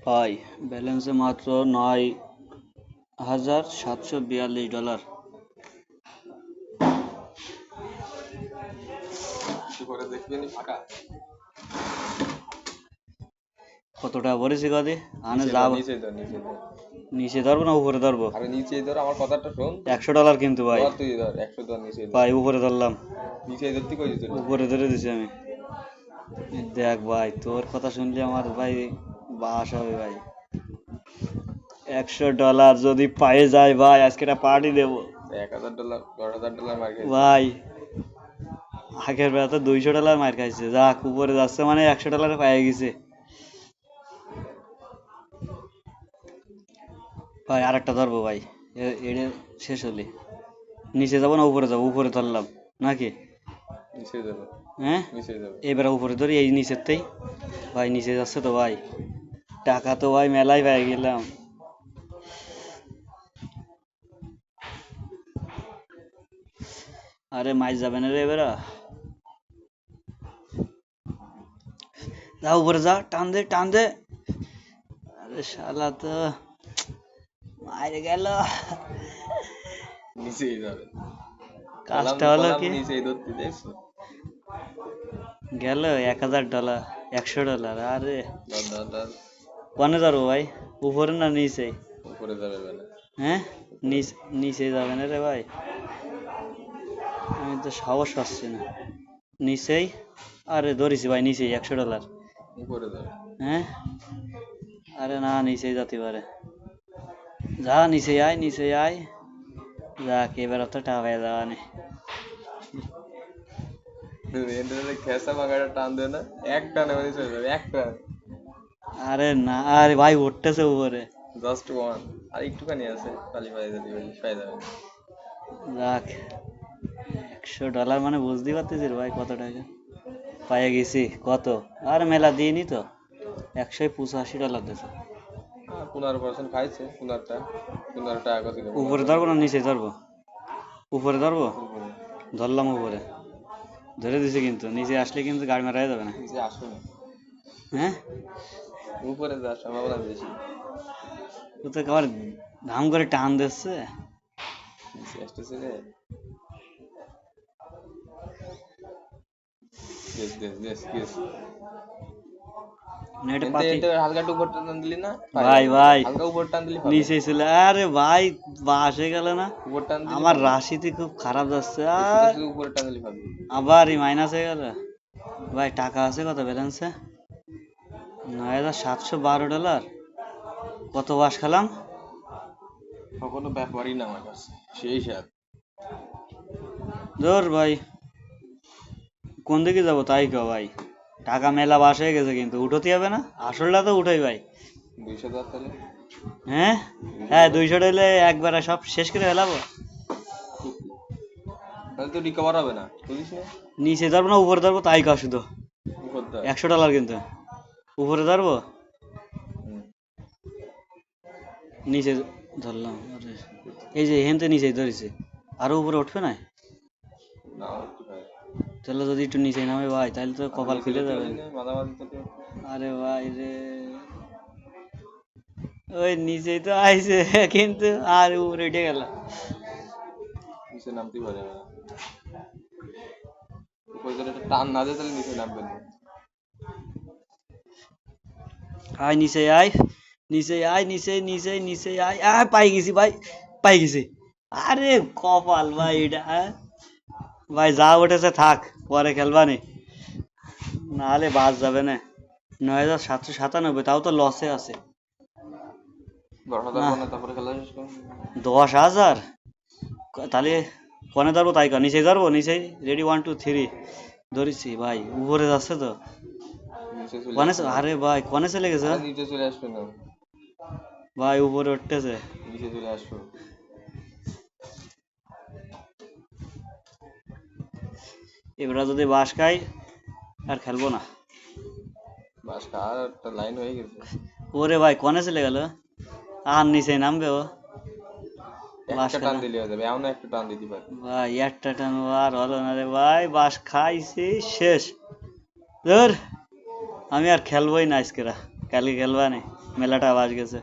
ভাই ব্যালেন্সে মাত্র ৯,৭৪২ ডলার। কত টাকা পড়েছি কদি আনে যাব। নিচে ধরবো না উপরে ধরবো? আরে নিচে ধর, আমার কথাটা শোন। $100 কিন্তু ভাই। ধর, তুই ধর 100 ধর, নিচে ধর। ভাই উপরে ধরলাম, নিচে ধরতে কই দিছিস? উপরে ধরে দিছি আমি। দেখ ভাই, তোর কথা শুনলে আমার ভাই বাস হবে ভাই। $100 যদি পায়ে যায় ভাই, আজকে একটা পার্টি দেবো 1000 ডলার, 10,000 ডলার মার খেয়েছিস। ভাই। আগের বেলা তো $200 মার খাইছে, যাক উপরে যাচ্ছে মানে $100 পায়ে গেছে ভাই। আর একটা ধরবো ভাই, এটা শেষ হলে। নিচে যাবো না উপরে যাবো? উপরে ধরলাম নাকি? নিচে যাবে, হ্যাঁ নিচে যাবে। এবারে উপরে ধরি, এই নিচেরতেই ভাই। নিচে যাচ্ছে তো ভাই, টাকা তো ভাই মেলাই পেয়ে গেলাম। আরে মাইজ যাবে না রে এবারে। যা উপরে যা, টান দে টান দে। আরে শালা তো মাইরে গেল। নিচেই যাবে। কাজটা হলো কি, নিচেই ধরতে দেখছো? গেল $1,000, $100। আরে ধর ধর ধর। কনে ধরবো ভাই, উপরে না নিচে? উপরে যাবে বেলা। হ্যাঁ নিচে যাবে না রে ভাই, আমি তো সাহস পাচ্ছি না। নিচেই, আরে ধরেছি ভাই নিচেই $100। উপরে যাবে। হ্যাঁ আরে না, নিচেই যেতে পারে। যা নিচে আয়, নিচে আয়। যাক এবার তো টাকা পেয়ে যাওয়া নেই। খেসা মাগাটা টান দে না, এক টানে মানে চলে যাবে, এক টান। আরে না, আরে ভাই উঠতেছে উপরে। জাস্ট ওয়ান, আর একটুখানি আছে, খালি পায়ে যাবে, পায়ে যাবে। যাক, $100 মানে বুঝতেই পারতেছি রে ভাই কত টাকা পাইয়ে গেছি। কত আর মেলা দিইনি তো, $185 দিয়েছে। 15% খাইছে, 15 টাকা কত দিল? উপরে ধরবো না নিচে ধরবো? উপরে ধরবো, ধরলাম উপরে, ধরে দিছি কিন্তু নিচে আসলে কিন্তু গাড়ি মারা যাবে না। নিচে আসো না, হ্যাঁ উপরে যাওয়ার সম্ভাবনা বেশি। ও তো আবার ধাম করে টান দিচ্ছে। নিচে আসতেছে রে। Guess guess guess guess. Net পাতি হালকা একটু উপর টান দিলি না ভাই, ভাই হালকা উপর টান দিলি নিচে ছিল। আরে ভাই বাস হয়ে গেল না, উপর টান দিলি আমার রাশিতে খুব খারাপ যাচ্ছে। আর উপরে টান দিলি ভাবি। আবার মাইনাস হয়ে গেল ভাই। টাকা আছে কত ব্যালেন্সে? $9,712। কত বাস খেলাম? কোনো ব্যাপারই না আমার কাছে, সেই সাথ। ধর ভাই, কোন দিকে যাবো তাই কো ভাই। টাকা মেলা বাস হয়ে গেছে কিন্তু উঠোতে হবে না, আসলটা তো উঠাই ভাই। 200 ধর তাহলে। হ্যাঁ হ্যাঁ 200 হইলে একবারে সব শেষ করে ফেলাবো। তাহলে তো রিকভার হবে না, বুঝিস না? নিচে ধরবো না উপরে ধরবো তাই কর শুধু। উপর ধর। $100 কিন্তু উপরে ধরবো, নিচে ধরলাম। আরে এই যে হেনতে নিচেই ধরেছে, আরো উপরে উঠবে না? না উঠতে পারে। তাহলে যদি একটু নিচে নামে ভাই, তাহলে তো কপাল খুলে যাবে। মাঝামাঝি থেকে। আরে ভাই রে, ওই নিচেই তো আইছে কিন্তু আর উপরে উঠে গেল। নিচে নামতেই পারে না, উপরে যদি একটা টান না দেয় তাহলে নিচে নামবে না। আয় নিচে আয়, নিচে আয়, নিচে নিচে নিচে আয়। আয় পাই গেছি ভাই, পাই গেছি। আরে কপাল ভাই এটা। ভাই যা উঠেছে থাক, পরে খেলবা নি, নাহলে বাস যাবে না। 9,797, তাও তো লসে আছে। 10,000 বনে তারপরে খেলা শেষ করো। 10,000 তাহলে কনে ধরবো তাই কর, নিচেই ধরবো। নিচেই রেডি 1 2 3 ধরেছি ভাই। উপরে যাচ্ছে তো নিচে চলে কনে। আসবে। আরে ভাই কনে চলে গেছে নিচে চলে আসবে না ভাই, উপরে উঠতেছে। নিচে চলে আসবে। এবার যদি বাস খাই আর খেলবো না। বাস কার একটা লাইন হয়ে গেছে। ওরে ভাই কনে চলে গেল, আর নিচে নামবে ও। বাস একটা টান খেলা দিলে হয়ে যাবে, এমন একটা টান দিতে পারে। ভাই, একটা টান আর হলো না রে ভাই, বাস খাইছি শেষ। ধর আমি আর খেলবোই না আজকেরা। কালকে খেলবা নে মেলাটা বাজ গেছে